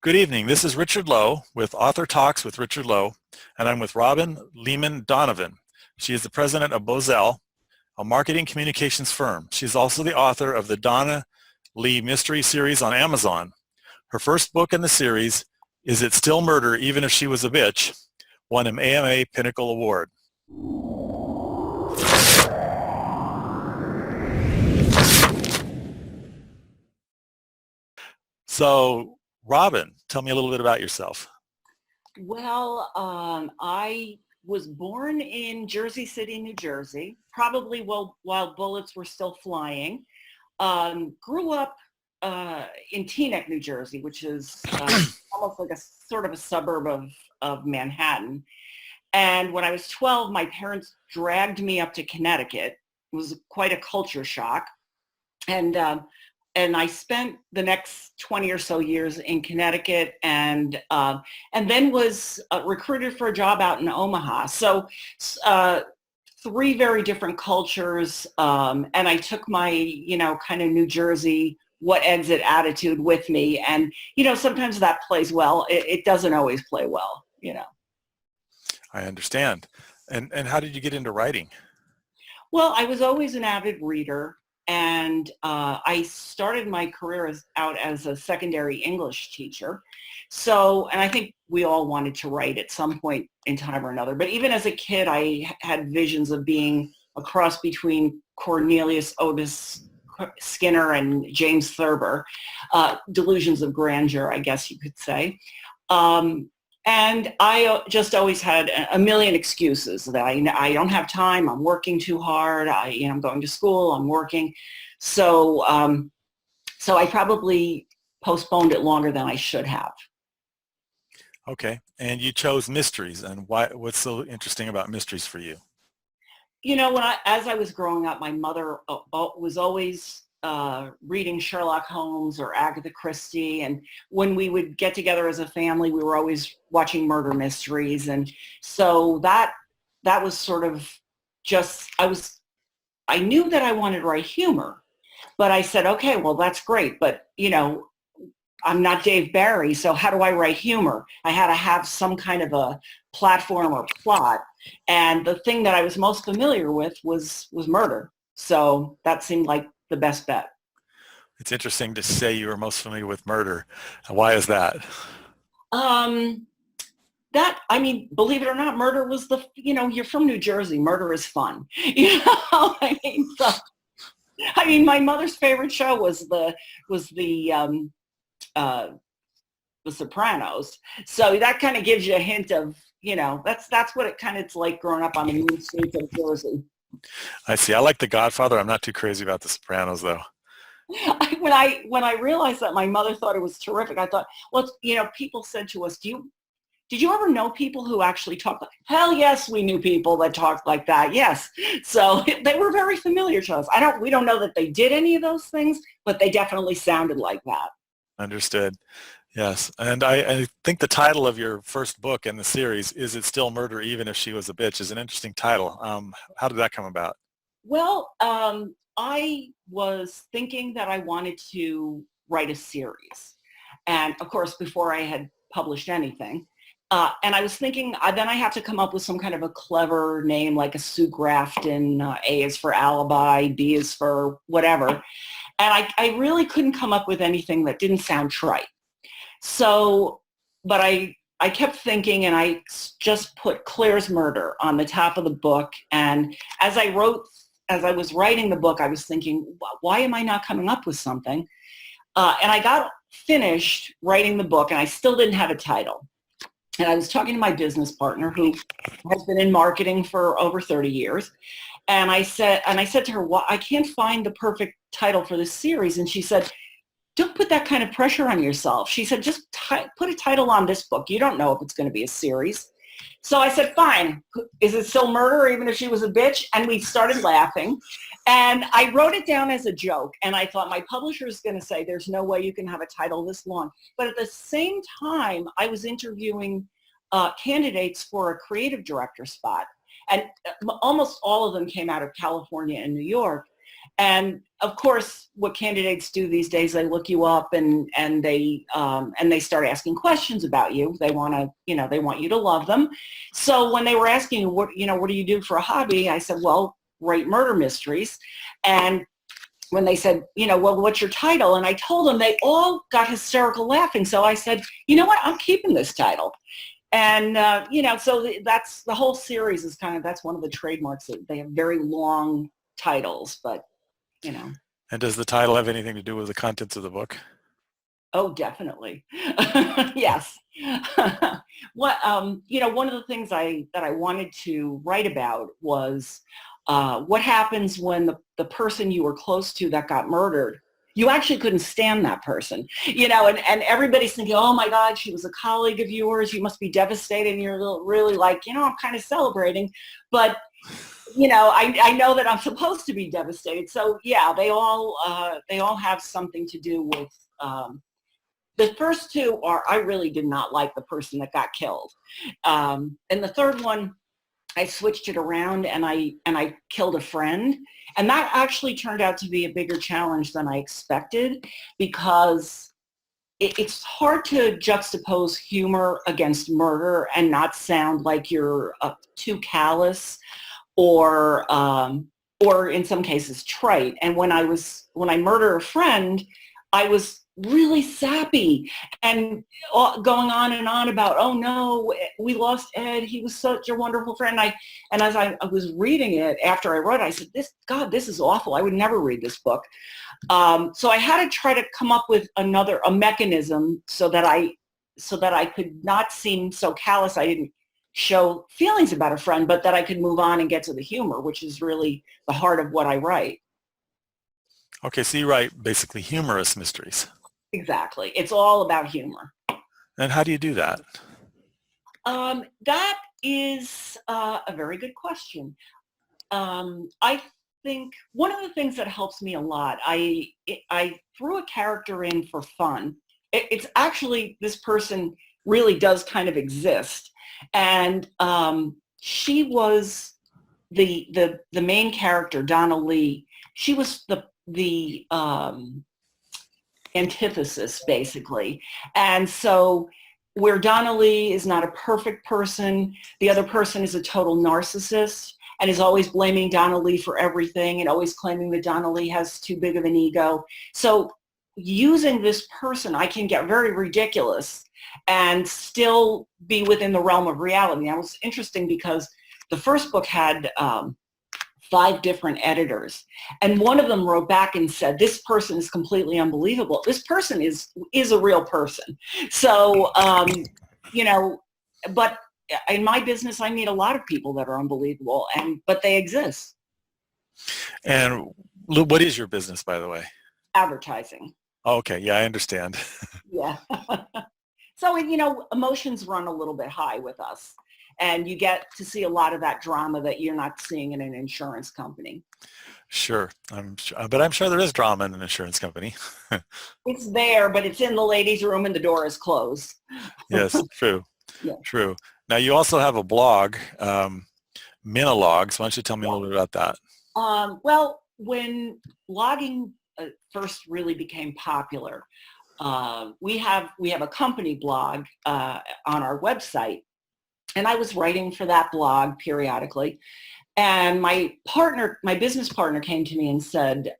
Good evening. This is Richard Lowe with Author Talks with Richard Lowe, and I'm with Robin Lehman Donovan. She is the president of Bozell, a marketing communications firm. She's also the author of the Donna Leigh Mystery series on Amazon. Her first book in the series, Is It Still Murder Even If She Was a Bitch?, won an AMA Pinnacle Award. So, Robin, tell me a little bit about yourself. Well, I was born in Jersey City, New Jersey, probably while bullets were still flying. Grew up in Teaneck, New Jersey, which is almost like a sort of a suburb of Manhattan. And when I was 12, my parents dragged me up to Connecticut. It was quite a culture shock. And I spent the next 20 or so years in Connecticut and then was recruited for a job out in Omaha. So three very different cultures. And I took my, kind of New Jersey, what exit attitude with me. And, sometimes that plays well. It doesn't always play well, I understand. And how did you get into writing? Well, I was always an avid reader. And I started my career out as a secondary English teacher. So, and I think we all wanted to write at some point in time or another. But even as a kid, I had visions of being a cross between Cornelius Otis Skinner and James Thurber, delusions of grandeur, I guess you could say. And I just always had a million excuses that I don't have time. I'm working too hard. I'm going to school. I'm working. So I probably postponed it longer than I should have. Okay. And you chose mysteries. And what's so interesting about mysteries for you? As I was growing up, my mother was always reading Sherlock Holmes or Agatha Christie. And when we would get together as a family, we were always watching murder mysteries. And so that was sort of just, I knew that I wanted to write humor, but I said, okay, well, that's great. But, I'm not Dave Barry. So how do I write humor? I had to have some kind of a platform or plot. And the thing that I was most familiar with was murder. So that seemed like the best bet. It's interesting to say you were most familiar with murder. Why is that? Believe it or not, murder was you're from New Jersey. Murder is fun. My mother's favorite show was the Sopranos. So that kind of gives you a hint of, that's what it kind of is like growing up on the mean streets of Jersey. I see. I like The Godfather. I'm not too crazy about The Sopranos, though. When I realized that my mother thought it was terrific, I thought, well, people said to us, did you ever know people who actually talked like, hell yes, we knew people that talked like that. Yes. So they were very familiar to us. We don't know that they did any of those things, but they definitely sounded like that. Understood. Yes. And I think the title of your first book in the series, Is It Still Murder Even If She Was a Bitch?, is an interesting title. How did that come about? Well, I was thinking that I wanted to write a series. And of course, before I had published anything. And I was thinking, then I have to come up with some kind of a clever name, like a Sue Grafton. A is for alibi, B is for whatever. And I really couldn't come up with anything that didn't sound trite. So, but I kept thinking, and I just put Claire's Murder on the top of the book. And as I was writing the book, I was thinking, why am I not coming up with something? And I got finished writing the book, and I still didn't have a title. And I was talking to my business partner, who has been in marketing for over 30 years. And I said to her, well, I can't find the perfect title for this series. And she said, don't put that kind of pressure on yourself. She said, just put a title on this book. You don't know if it's going to be a series. So I said, fine. Is it still murder even if she was a bitch? And we started laughing. And I wrote it down as a joke. And I thought my publisher is going to say, there's no way you can have a title this long. But at the same time, I was interviewing candidates for a creative director spot. And almost all of them came out of California and New York. And of course, what candidates do these days, they look you up and they start asking questions about you. They want to, they want you to love them. So when they were asking, what do you do for a hobby? I said, well, write murder mysteries. And when they said, well, what's your title? And I told them, they all got hysterical laughing. So I said, you know what, I'm keeping this title. And, so that's the whole series is that's one of the trademarks. That they have very long titles, but, And does the title have anything to do with the contents of the book? Oh, definitely. Yes. One of the things that I wanted to write about was what happens when the person you were close to that got murdered, you actually couldn't stand that person, and everybody's thinking, oh my God, she was a colleague of yours. You must be devastated. And you're really like, I'm kind of celebrating, but I know that I'm supposed to be devastated. So yeah, they all have something to do with, the first two are, I really did not like the person that got killed. And the third one, I switched it around and I killed a friend. And that actually turned out to be a bigger challenge than I expected, because it's hard to juxtapose humor against murder and not sound like you're too callous or in some cases trite. And when I murder a friend, I was really sappy and going on and on about, oh no, we lost Ed. He was such a wonderful friend. And as I was reading it after I wrote it, I said, this is awful. I would never read this book. So I had to try to come up with a mechanism so that I could not seem so callous. I didn't show feelings about a friend, but that I could move on and get to the humor, which is really the heart of what I write. Okay, so you write basically humorous mysteries. Exactly. It's all about humor. And how do you do that? That is a very good question. I think one of the things that helps me a lot, I threw a character in for fun. It's actually, this person really does kind of exist. And she was the main character, Donna Leigh. She was the antithesis, basically. And so where Donna Leigh is not a perfect person, the other person is a total narcissist and is always blaming Donna Leigh for everything and always claiming that Donna Leigh has too big of an ego. So using this person, I can get very ridiculous and still be within the realm of reality. Now, it's interesting because the first book had 5 different editors, and one of them wrote back and said, this person is completely unbelievable. This person is a real person. So, but in my business, I meet a lot of people that are unbelievable, but they exist. And what is your business, by the way? Advertising. Oh, okay. Yeah, I understand. Yeah. So, emotions run a little bit high with us. And you get to see a lot of that drama that you're not seeing in an insurance company. Sure. But I'm sure there is drama in an insurance company. It's there, but it's in the ladies' room and the door is closed. Yes, true. Yeah. True. Now, you also have a blog, Minologues. Why don't you tell me a little bit about that? Well, when blogging first really became popular, we have a company blog on our website. And I was writing for that blog periodically. And my business partner came to me and said,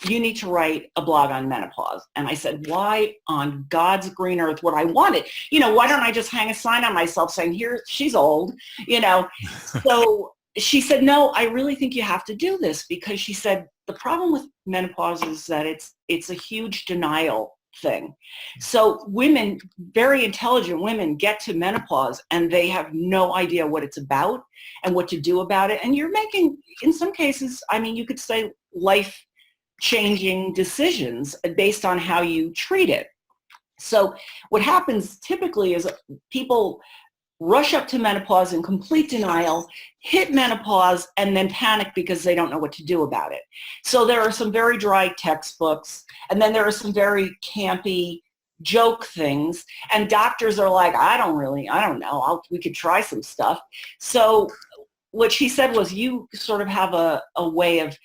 you need to write a blog on menopause. And I said, why on God's green earth would I want it? Why don't I just hang a sign on myself saying, here, she's old, So she said, no, I really think you have to do this, because she said, the problem with menopause is that it's a huge denial thing. So women, very intelligent women, get to menopause and they have no idea what it's about and what to do about it. And you're making, in some cases, you could say life-changing decisions based on how you treat it. So what happens typically is people rush up to menopause in complete denial, hit menopause, and then panic because they don't know what to do about it. So there are some very dry textbooks, and then there are some very campy joke things, and doctors are like, I don't know, we could try some stuff. So what she said was, you sort of have a way of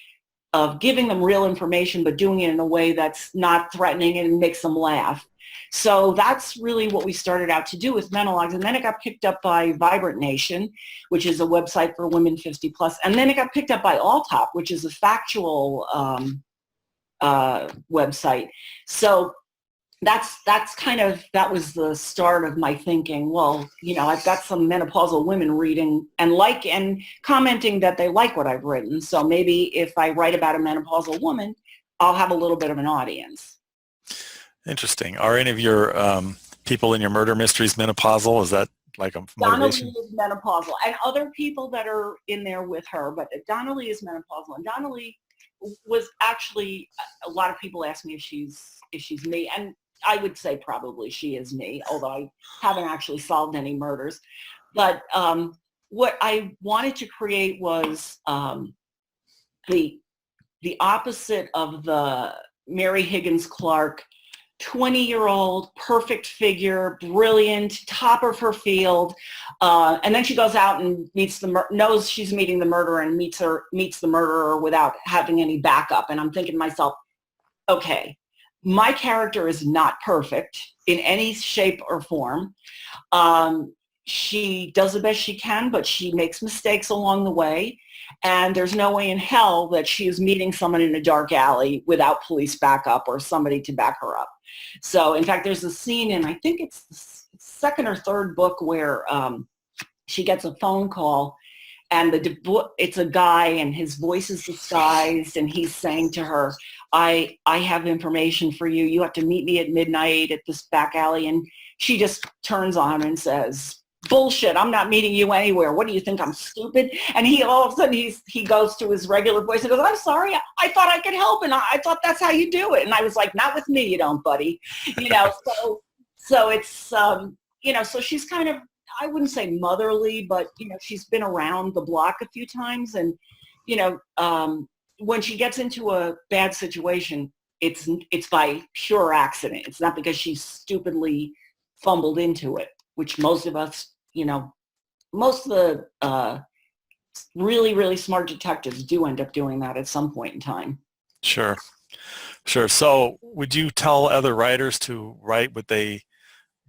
of giving them real information, but doing it in a way that's not threatening and makes them laugh. So that's really what we started out to do with Menologues. And then it got picked up by Vibrant Nation, which is a website for women 50 plus. And then it got picked up by Alltop, which is a factual website. So that was the start of my thinking, well, I've got some menopausal women reading and commenting that they like what I've written. So maybe if I write about a menopausal woman, I'll have a little bit of an audience. Interesting. Are any of your people in your murder mysteries menopausal? Is that like a motivation? Donna Leigh is menopausal, and other people that are in there with her, but Donna Leigh is menopausal. And Donna Leigh was actually, a lot of people ask me if she's me, and I would say probably she is me, although I haven't actually solved any murders. But what I wanted to create was the opposite of the Mary Higgins Clark 20-year-old, perfect figure, brilliant, top of her field, and then she goes out and knows she's meeting the murderer and meets the murderer without having any backup. And I'm thinking to myself, okay, my character is not perfect in any shape or form. She does the best she can, but she makes mistakes along the way. And there's no way in hell that she is meeting someone in a dark alley without police backup or somebody to back her up. So, in fact, there's a scene in, I think it's the second or third book, where she gets a phone call, and it's a guy, and his voice is disguised, and he's saying to her, I have information for you. You have to meet me at midnight at this back alley. And she just turns on him and says, bullshit, I'm not meeting you anywhere. What do you think, I'm stupid? And he all of a sudden he goes to his regular voice and goes, I'm sorry, I thought I could help, and I thought that's how you do it. And I was like, not with me, you don't, buddy. So it's so she's kind of, I wouldn't say motherly, but she's been around the block a few times. And when she gets into a bad situation, it's by pure accident. It's not because she stupidly fumbled into it, which most of us, most of the really, really smart detectives do end up doing that at some point in time. Sure. So would you tell other writers to write what they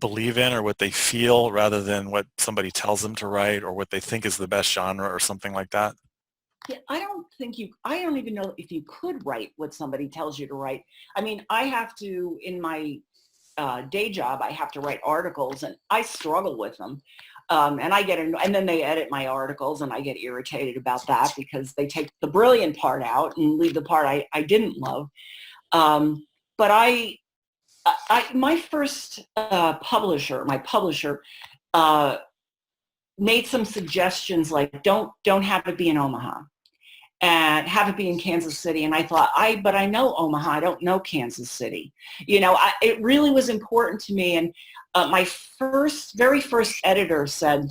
believe in or what they feel rather than what somebody tells them to write or what they think is the best genre or something like that? Yeah, I don't even know if you could write what somebody tells you to write. I mean, I have to, in my day job, I have to write articles, and I struggle with them. And and then they edit my articles, and I get irritated about that because they take the brilliant part out and leave the part I didn't love. But my first publisher made some suggestions like, don't have it be in Omaha and have it be in Kansas City. And I thought, but I know Omaha, I don't know Kansas City. It really was important to me. And my very first editor said,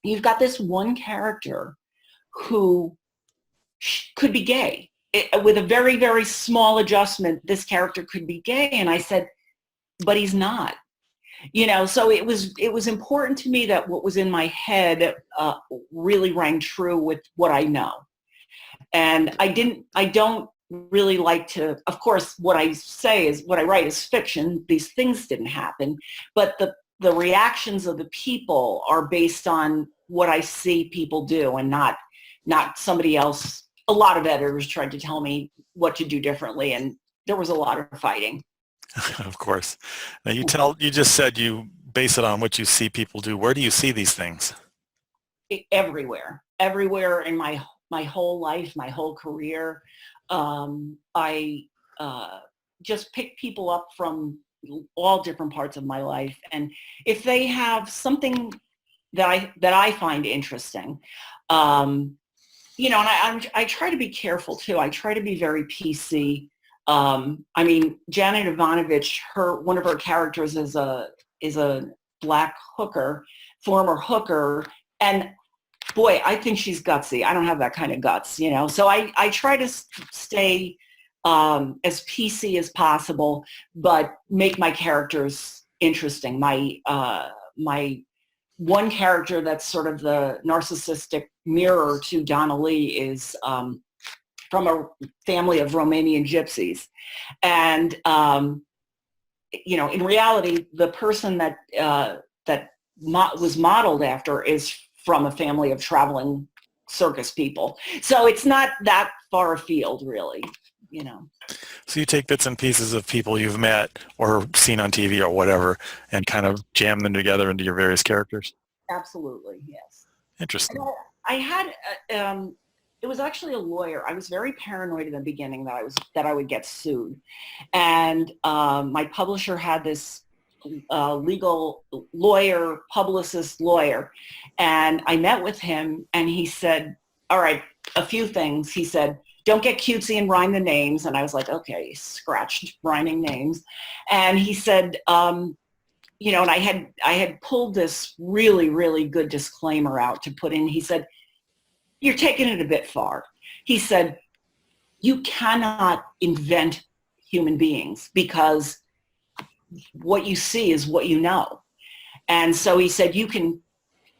you've got this one character who could be gay. With a very, very small adjustment, this character could be gay. And I said, but he's not. So it was important to me that what was in my head really rang true with what I know. And I don't really like to, of course, what I write is fiction. These things didn't happen, but the reactions of the people are based on what I see people do, and not somebody else. A lot of editors tried to tell me what to do differently, and there was a lot of fighting. Of course. Now you just said you base it on what you see people do. Where do you see these things? Everywhere in my whole life, my whole career. I just pick people up from all different parts of my life, and if they have something that I find interesting, and I try to be careful too. I try to be very PC. I mean, Janet Ivanovich, one of her characters is a black hooker, former hooker, and boy, I think she's gutsy. I don't have that kind of guts, So I try to stay as PC as possible, but make my characters interesting. My one character that's sort of the narcissistic mirror to Donna Leigh is from a family of Romanian gypsies. And, in reality, the person that was modeled after is from a family of traveling circus people. So it's not that far afield, really, So you take bits and pieces of people you've met or seen on TV or whatever and kind of jam them together into your various characters? Absolutely, yes. Interesting. And I had, it was actually a lawyer. I was very paranoid in the beginning that I would get sued. And my publisher had this legal lawyer, publicist lawyer. And I met with him and he said, all right, a few things. He said, don't get cutesy and rhyme the names. And I was like, okay, scratched rhyming names. And he said, and I had pulled this really, really good disclaimer out to put in. He said, you're taking it a bit far. He said, you cannot invent human beings because what you see is what you know. And so he said, you can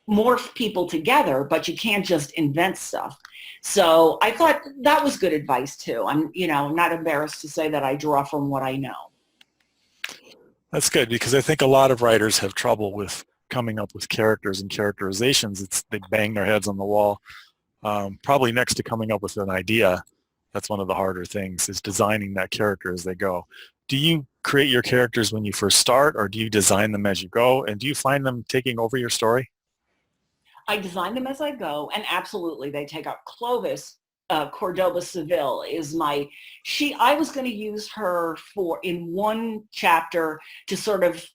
morph people together, but you can't just invent stuff. So I thought that was good advice too. I'm not embarrassed to say that I draw from what I know. That's good, because I think a lot of writers have trouble with coming up with characters and characterizations. They bang their heads on the wall. Probably next to coming up with an idea, that's one of the harder things, is designing that character as they go. Do you create your characters when you first start, or do you design them as you go? And do you find them taking over your story? I design them as I go, and absolutely they take out. Clovis Cordoba Seville is I was going to use her in one chapter to sort of,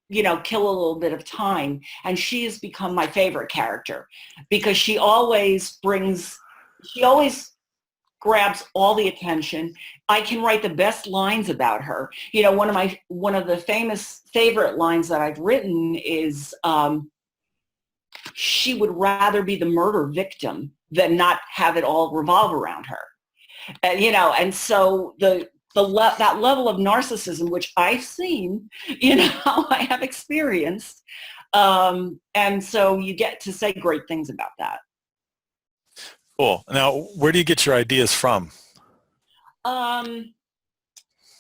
kill a little bit of time. And she has become my favorite character because she always grabs all the attention. I can write the best lines about her. One of the famous favorite lines that I've written is, she would rather be the murder victim than not have it all revolve around her. And so that level of narcissism, which I've seen, I have experienced. And so you get to say great things about that. Cool. Now, where do you get your ideas from?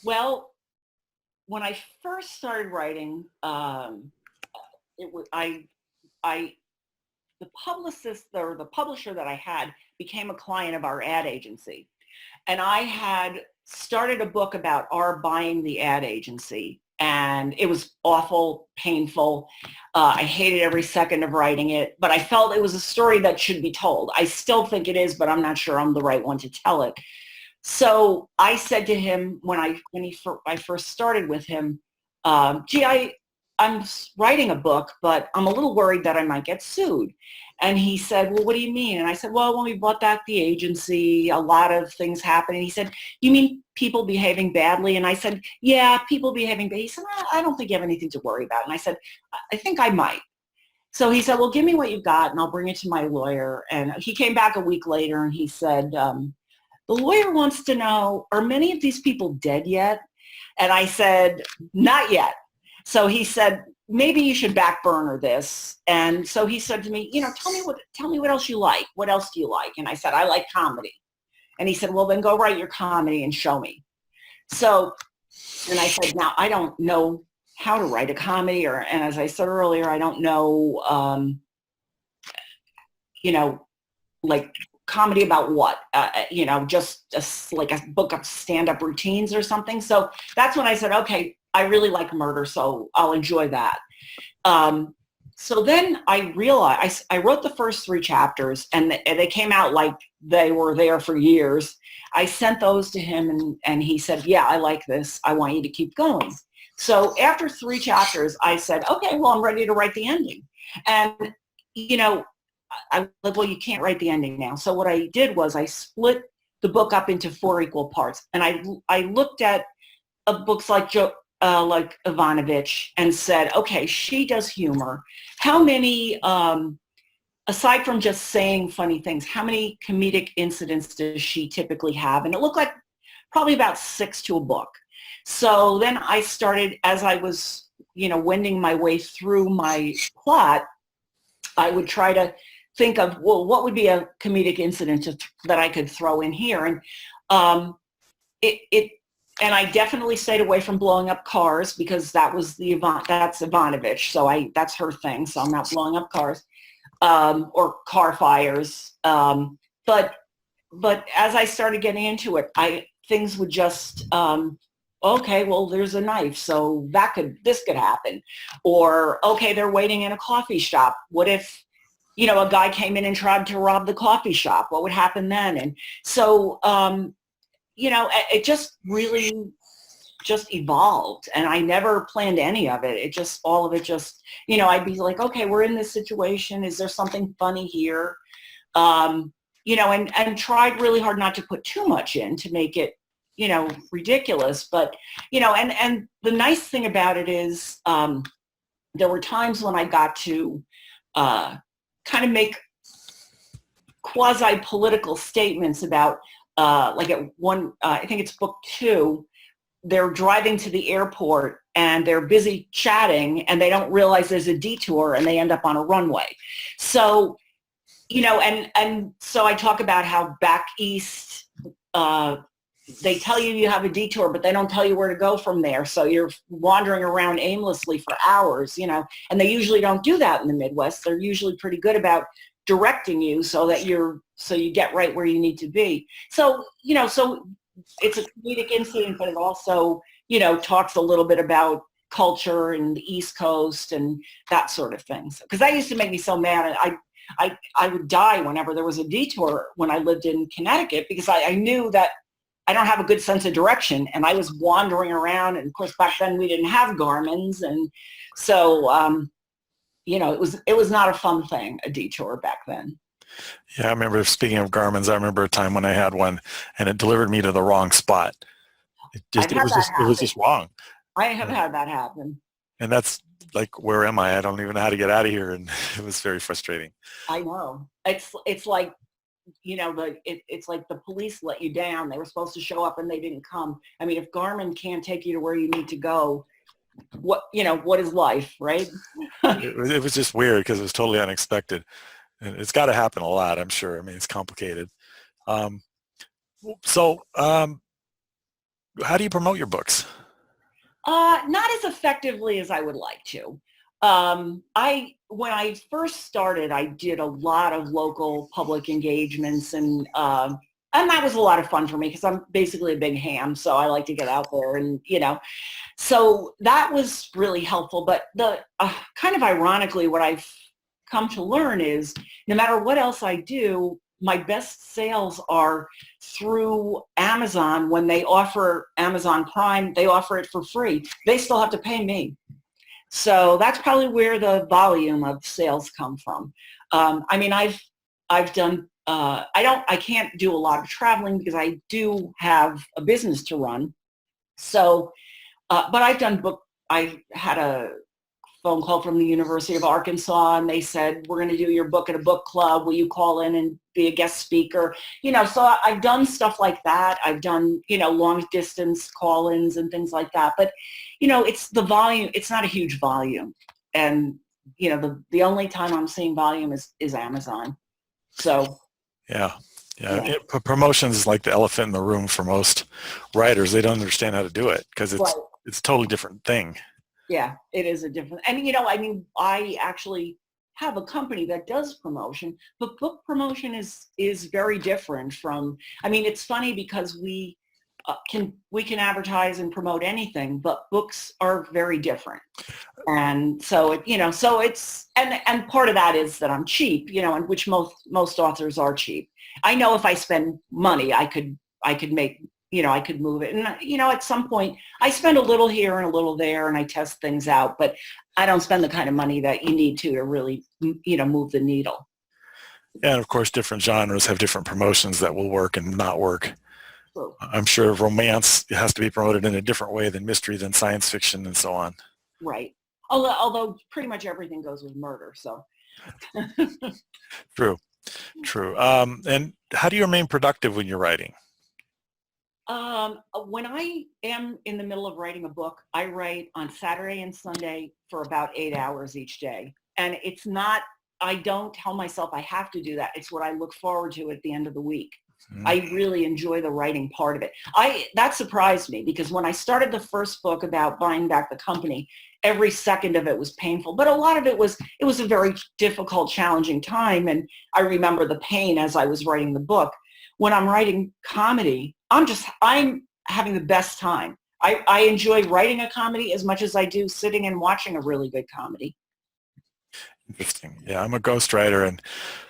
Well, when I first started writing, the publicist or the publisher that I had became a client of our ad agency. And I had started a book about our buying the ad agency. And it was awful, painful. I hated every second of writing it, but I felt it was a story that should be told. I still think it is, but I'm not sure I'm the right one to tell it. So I said to him when I first started with him, I'm writing a book, but I'm a little worried that I might get sued. And he said, well, what do you mean? And I said, well, when we bought back the agency, a lot of things happened. And he said, you mean people behaving badly? And I said, yeah, people behaving badly. He said, I don't think you have anything to worry about. And I said, I think I might. So he said, well, give me what you've got and I'll bring it to my lawyer. And he came back a week later and he said, the lawyer wants to know, are many of these people dead yet? And I said, not yet. So he said, maybe you should back burner this. And so he said to me, tell me what else you like. What else do you like? And I said, I like comedy. And he said, well, then go write your comedy and show me. So, and I said, now I don't know how to write a comedy, and as I said earlier, I don't know, like comedy about what, just like a book of stand-up routines or something. So that's when I said, okay, I really like murder, so I'll enjoy that. So then I realized, I wrote the first 3 chapters and they came out like they were there for years. I sent those to him and he said, yeah, I like this. I want you to keep going. So after 3 chapters, I said, okay, well, I'm ready to write the ending. And, I was like, well, you can't write the ending now. So what I did was I split the book up into 4 equal parts. And I looked at books like Ivanovich and said, okay, she does humor. How many, aside from just saying funny things, how many comedic incidents does she typically have? And it looked like probably about 6 to a book. So then I started, as I was, wending my way through my plot, I would try to think of, well, what would be a comedic incident that I could throw in here? And um, and I definitely stayed away from blowing up cars because that was that's Ivanovich. So that's her thing. So I'm not blowing up cars or car fires. But as I started getting into it, things would just, okay, well, there's a knife, so this could happen. Or, okay, they're waiting in a coffee shop. What if, a guy came in and tried to rob the coffee shop? What would happen then? And so, it just really just evolved, and I never planned any of it. All of it just, I'd be like, okay, we're in this situation. Is there something funny here? And tried really hard not to put too much in to make it, ridiculous. But, and the nice thing about it is there were times when I got to kind of make quasi-political statements about, like at one, I think it's book 2, they're driving to the airport and they're busy chatting and they don't realize there's a detour and they end up on a runway. So, and so I talk about how back east, they tell you have a detour, but they don't tell you where to go from there. So you're wandering around aimlessly for hours, and they usually don't do that in the Midwest. They're usually pretty good about directing you so you get right where you need to be. So, so it's a comedic incident, but it also, talks a little bit about culture and the East Coast and that sort of thing. Because that used to make me so mad. I would die whenever there was a detour when I lived in Connecticut, because I knew that I don't have a good sense of direction, and I was wandering around. And of course, back then we didn't have Garmin's, and so it was not a fun thing, a detour back then. Yeah, I remember, speaking of Garmin's, I remember a time when I had one and it delivered me to the wrong spot. It was just wrong. I have had that happen. And that's like, where am I? I don't even know how to get out of here. And it was very frustrating. I know. It's like, it's like the police let you down. They were supposed to show up and they didn't come. I mean, if Garmin can't take you to where you need to go, what is life, right? It was just weird because it was totally unexpected. And it's got to happen a lot, I'm sure. I mean, it's complicated. So how do you promote your books? Not as effectively as I would like to. When I first started, I did a lot of local public engagements, and that was a lot of fun for me because I'm basically a big ham, so I like to get out there and, so that was really helpful. But the kind of ironically, what I've come to learn is no matter what else I do, my best sales are through Amazon. When they offer Amazon Prime, they offer it for free. They still have to pay me. So that's probably where the volume of sales come from. I mean, I've done, I can't do a lot of traveling because I do have a business to run. So, but I had a phone call from the University of Arkansas, and they said, we're going to do your book at a book club. Will you call in and be a guest speaker? So I've done stuff like that. I've done, long distance call-ins and things like that. But, it's the volume. It's not a huge volume. And, the only time I'm seeing volume is Amazon. So. Yeah. Promotions is like the elephant in the room for most writers. They don't understand how to do it because it's a totally different thing. Yeah, it is a different, and I actually have a company that does promotion, but book promotion is very different from, it's funny because we can advertise and promote anything, but books are very different. And so so it's, and part of that is that I'm cheap, and which most authors are cheap. I know if I spend money, I could make, I could move it. And, at some point I spend a little here and a little there and I test things out, but I don't spend the kind of money that you need to really, move the needle. And of course, different genres have different promotions that will work and not work. True. I'm sure romance has to be promoted in a different way than mystery, than science fiction, and so on. Right. Although pretty much everything goes with murder, so. True. And how do you remain productive when you're writing? When I am in the middle of writing a book, I write on Saturday and Sunday for about 8 hours each day. And it's not I don't tell myself I have to do that. It's what I look forward to at the end of the week. Mm. I really enjoy the writing part of it. That surprised me because when I started the first book about buying back the company, every second of it was painful, but a lot of it was a very difficult, challenging time. And I remember the pain as I was writing the book. When I'm writing comedy, I'm having the best time. I enjoy writing a comedy as much as I do sitting and watching a really good comedy. Interesting. Yeah, I'm a ghostwriter, and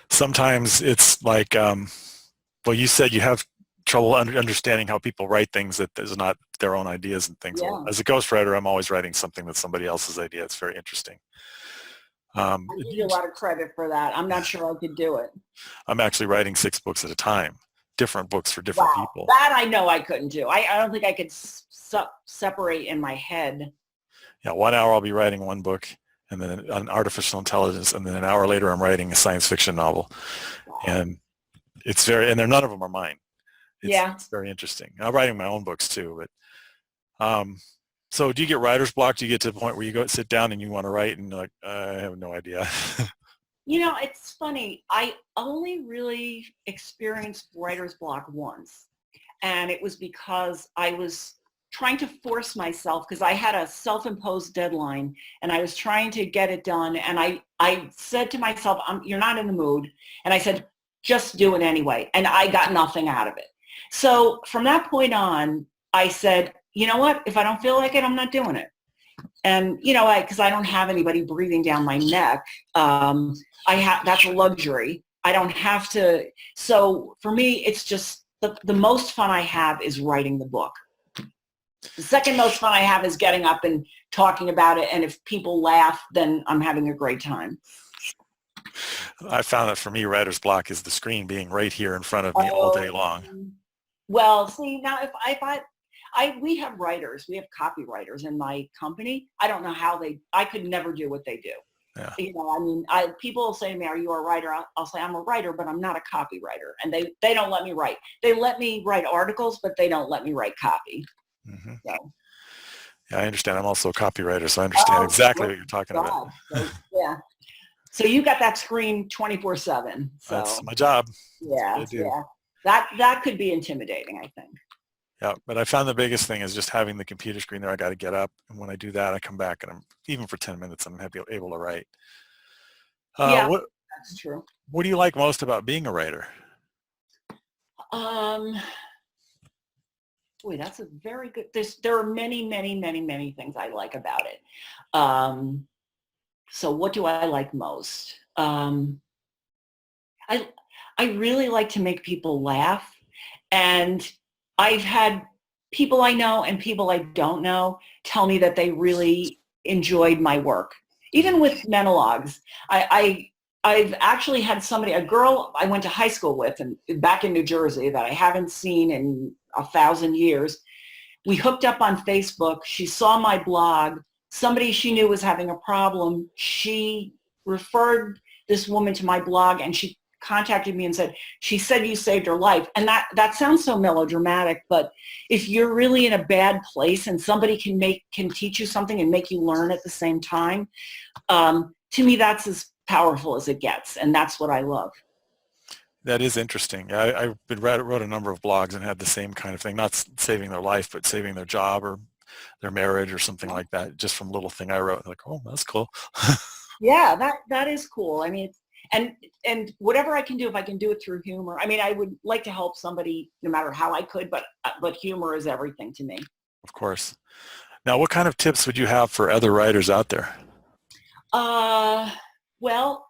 sometimes it's like, well, you said you have trouble understanding how people write things that is not their own ideas and things. Yeah. Well, as a ghostwriter, I'm always writing something that's somebody else's idea. It's very interesting. I give you a lot of credit for that. I'm not sure I could do it. I'm actually writing 6 books at a time, different books for different people. That I know I couldn't do. I don't think I could separate in my head. Yeah, 1 hour I'll be writing one book, and then on artificial intelligence, and then an hour later I'm writing a science fiction novel. Wow. And none of them are mine. It's very interesting. I'm writing my own books too, but so do you get writer's block? Do you get to the point where you go sit down and you want to write and you're like, I have no idea? It's funny. I only really experienced writer's block once, and it was because I was trying to force myself because I had a self-imposed deadline and I was trying to get it done. And I said to myself, you're not in the mood. And I said, just do it anyway. And I got nothing out of it. So from that point on, I said, you know what? If I don't feel like it, I'm not doing it. And, because I don't have anybody breathing down my neck, that's a luxury. I don't have to. So for me, it's just the most fun I have is writing the book. The second most fun I have is getting up and talking about it. And if people laugh, then I'm having a great time. I found that for me, writer's block is the screen being right here in front of me all day long. Well, see, now we have writers, we have copywriters in my company. I don't know how I could never do what they do. Yeah. People will say to me, are you a writer? I'll say I'm a writer, but I'm not a copywriter. And they don't let me write. They let me write articles, but they don't let me write copy. Mm-hmm. So. Yeah, I understand. I'm also a copywriter, so I understand exactly what you're talking about. So, yeah. So you got that screen 24/7. So that's my job. Yeah. Yeah. That could be intimidating, I think. Yeah, but I found the biggest thing is just having the computer screen there. I got to get up, and when I do that, I come back, and even for 10 minutes, I'm able to write. That's true. What do you like most about being a writer? Boy, that's a very good. There are many, many, many, many things I like about it. So what do I like most? I really like to make people laugh, and I've had people I know and people I don't know tell me that they really enjoyed my work. Even with monologues, I've actually had a girl I went to high school with and back in New Jersey that I haven't seen in 1,000 years. We hooked up on Facebook. She saw my blog. Somebody she knew was having a problem. She referred this woman to my blog, and she contacted me and said, she said you saved her life. And that sounds so melodramatic, but if you're really in a bad place and somebody can teach you something and make you learn at the same time, to me, that's as powerful as it gets. And that's what I love. That is interesting. I wrote a number of blogs and had the same kind of thing, not saving their life, but saving their job or their marriage or something like that, just from a little thing I wrote. Like, oh, that's cool. Yeah, that is cool. I mean, and whatever I can do, if I can do it through humor. I mean, I would like to help somebody no matter how I could, but humor is everything to me. Of course. Now, what kind of tips would you have for other writers out there? Well,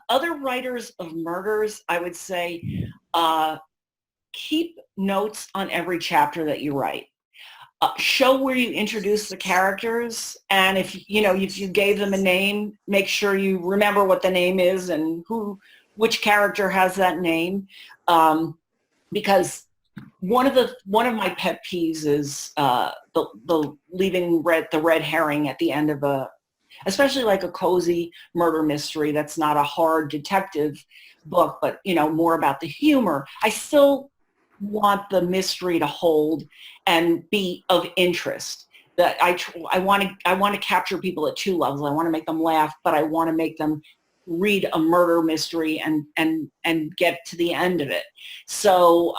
other writers of murders, I would say, keep notes on every chapter that you write. Show where you introduce the characters, and if you gave them a name, make sure you remember what the name is and which character has that name, because one of my pet peeves is the leaving the red herring at the end of especially like a cozy murder mystery that's not a hard detective book, but more about the humor. I still want the mystery to hold and be of interest. That I want to capture people at two levels. I want to make them laugh, but I want to make them read a murder mystery and get to the end of it. So,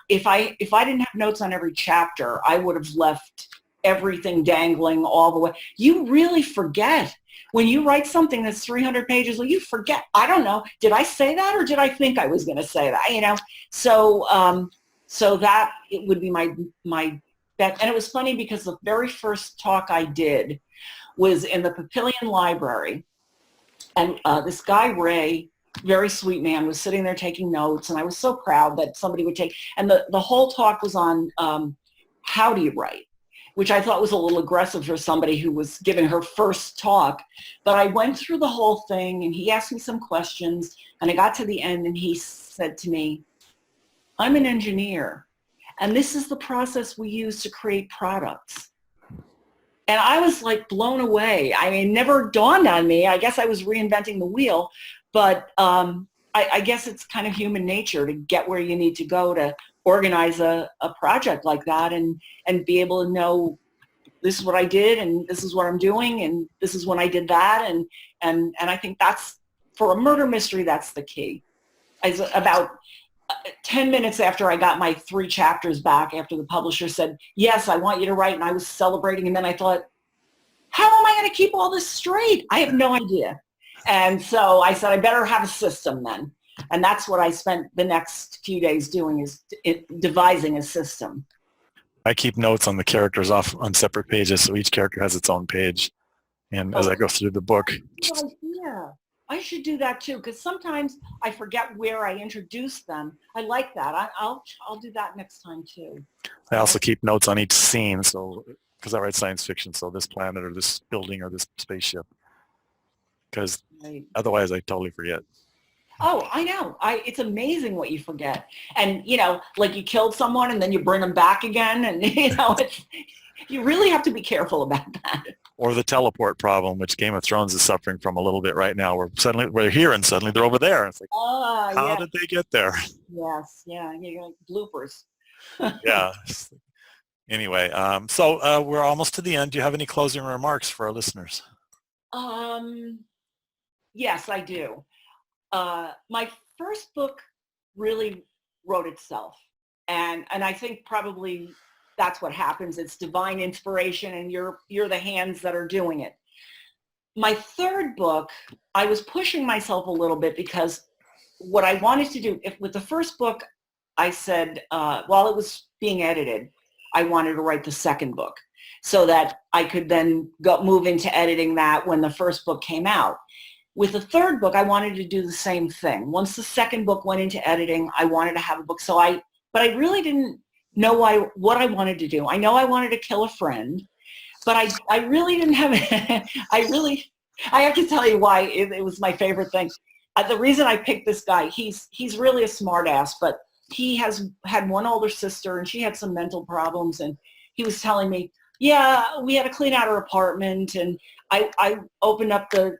if I didn't have notes on every chapter, I would have left everything dangling all the way. You really forget. When you write something that's 300 pages, well, you forget. I don't know. Did I say that or did I think I was going to say that? So, so that it would be my bet. And it was funny because the very first talk I did was in the Papillion Library. And this guy, Ray, very sweet man, was sitting there taking notes. And I was so proud that somebody would take, and the whole talk was on how do you write, which I thought was a little aggressive for somebody who was giving her first talk. But I went through the whole thing and he asked me some questions and I got to the end and he said to me, I'm an engineer and this is the process we use to create products. And I was like blown away. I mean, it never dawned on me. I guess I was reinventing the wheel, but I guess it's kind of human nature to get where you need to go to organize a project like that and be able to know this is what I did and this is what I'm doing and this is when I did that. And I think that's, for a murder mystery, that's the key. About 10 minutes after I got my 3 chapters back, after the publisher said, yes, I want you to write, and I was celebrating, and then I thought, how am I going to keep all this straight? I have no idea. And so I said, I better have a system then. And that's what I spent the next few days doing, is devising a system. I keep notes on the characters off on separate pages, so each character has its own page. And as I go through the book. Good idea. I should do that too, because sometimes I forget where I introduced them. I like that. I'll do that next time too. I also keep notes on each scene, so because I write science fiction, so this planet or this building or this spaceship, because otherwise I totally forget. Oh, I know. It's amazing what you forget. And, like you killed someone and then you bring them back again. And, you really have to be careful about that. Or the teleport problem, which Game of Thrones is suffering from a little bit right now, where suddenly we're here and suddenly they're over there. It's like, how did they get there? Yes, yeah, like bloopers. Yeah. Anyway, so we're almost to the end. Do you have any closing remarks for our listeners? Yes, I do. My first book really wrote itself. And I think probably that's what happens. It's divine inspiration and you're the hands that are doing it. My third book, I was pushing myself a little bit because what I wanted to do, with the first book, I said, while it was being edited, I wanted to write the second book so that I could then move into editing that when the first book came out. With the third book, I wanted to do the same thing. Once the second book went into editing, I wanted to have a book. But I really didn't know what I wanted to do. I know I wanted to kill a friend, but I really didn't have it. I have to tell you why it was my favorite thing. The reason I picked this guy, he's really a smart ass, but he has had one older sister and she had some mental problems, and he was telling me, yeah, we had to clean out her apartment, and I opened up the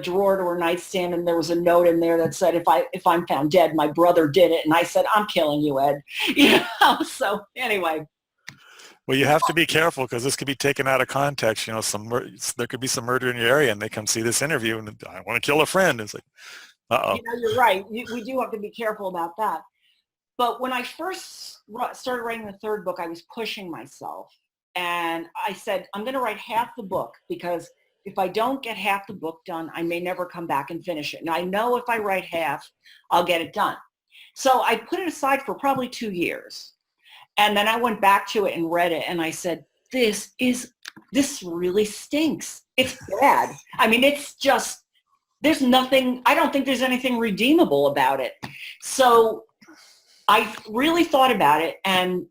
drawer to her nightstand, and there was a note in there that said, if I'm found dead, my brother did it. And I said, I'm killing you, Ed. So anyway. Well, you have to be careful because this could be taken out of context. There could be some murder in your area, and they come see this interview, and I want to kill a friend. It's like, uh-oh. You're right. We do have to be careful about that. But when I first started writing the third book, I was pushing myself. And I said, I'm going to write half the book, because if I don't get half the book done, I may never come back and finish it. And I know if I write half, I'll get it done. So I put it aside for probably 2 years. And then I went back to it and read it. And I said, this really stinks. It's bad. I mean, it's just, there's nothing, I don't think there's anything redeemable about it. So I really thought about it, and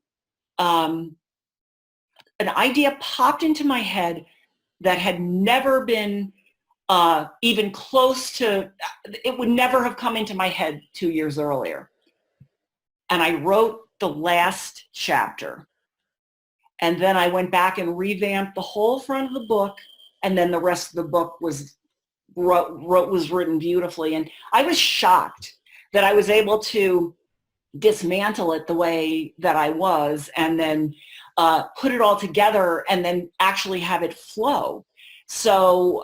an idea popped into my head that had never been even close to, it would never have come into my head 2 years earlier. And I wrote the last chapter. And then I went back and revamped the whole front of the book. And then the rest of the book was written beautifully. And I was shocked that I was able to dismantle it the way that I was, and then put it all together and then actually have it flow. So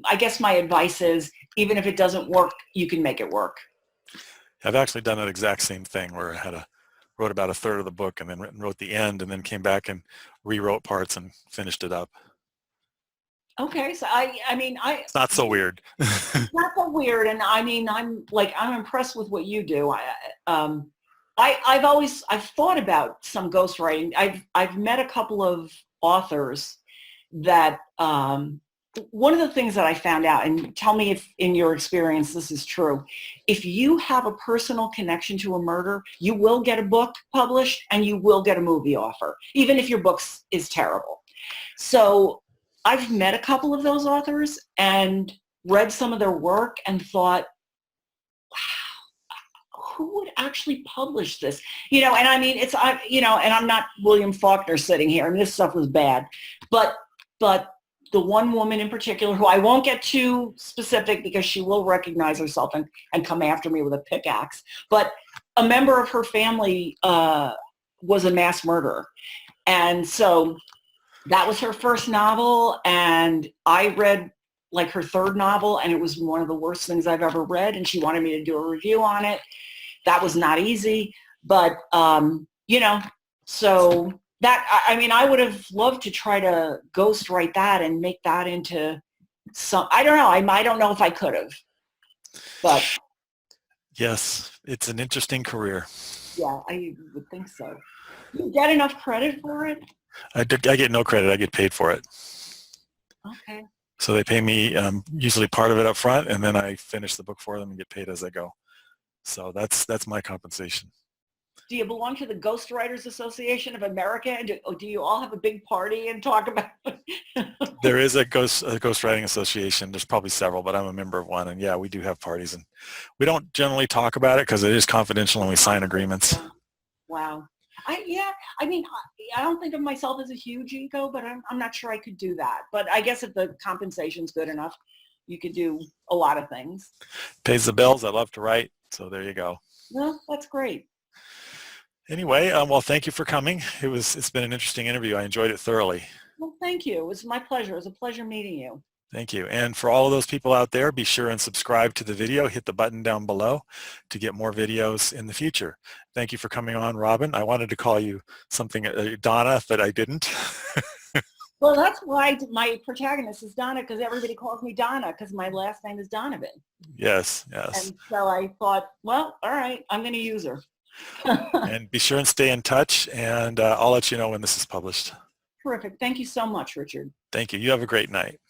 I guess my advice is, even if it doesn't work, you can make it work. I've actually done that exact same thing where I wrote about a third of the book and then wrote the end and then came back and rewrote parts and finished it up. Okay, so I mean, It's not so weird. it's not so weird, and I mean, I'm impressed with what you do. I've thought about some ghostwriting. I've met a couple of authors that one of the things that I found out, and tell me if in your experience this is true, if you have a personal connection to a murder, you will get a book published and you will get a movie offer, even if your book is terrible. So I've met a couple of those authors and read some of their work and thought, who would actually publish this? And I mean, and I'm not William Faulkner sitting here. I mean, this stuff was bad, but the one woman in particular, who I won't get too specific because she will recognize herself and come after me with a pickaxe, but a member of her family was a mass murderer. And so that was her first novel, and I read like her third novel, and it was one of the worst things I've ever read, and she wanted me to do a review on it. That was not easy, but so that, I mean, I would have loved to try to ghostwrite that and make that into some, I don't know, I don't know if I could have, but. Yes, it's an interesting career. Yeah, I would think so. You get enough credit for it? I get no credit. I get paid for it. Okay. So they pay me usually part of it up front, and then I finish the book for them and get paid as I go. So that's my compensation. Do you belong to the Ghostwriters Association of America? And do you all have a big party and talk about it? There is a ghostwriting association. There's probably several, but I'm a member of one. And yeah, we do have parties. And we don't generally talk about it because it is confidential and we sign agreements. Wow. I mean, I don't think of myself as a huge ego, but I'm not sure I could do that. But I guess if the compensation's good enough, you could do a lot of things. Pays the bills. I love to write. So there you go. Well, that's great. Anyway, well, thank you for coming. It's been an interesting interview. I enjoyed it thoroughly. Well, thank you. It was my pleasure. It was a pleasure meeting you. Thank you. And for all of those people out there, be sure and subscribe to the video. Hit the button down below to get more videos in the future. Thank you for coming on, Robin. I wanted to call you something, Donna, but I didn't. Well, that's why my protagonist is Donna, because everybody calls me Donna because my last name is Donovan. Yes, yes. And so I thought, well, all right, I'm going to use her. And be sure and stay in touch, and I'll let you know when this is published. Terrific. Thank you so much, Richard. Thank you. You have a great night.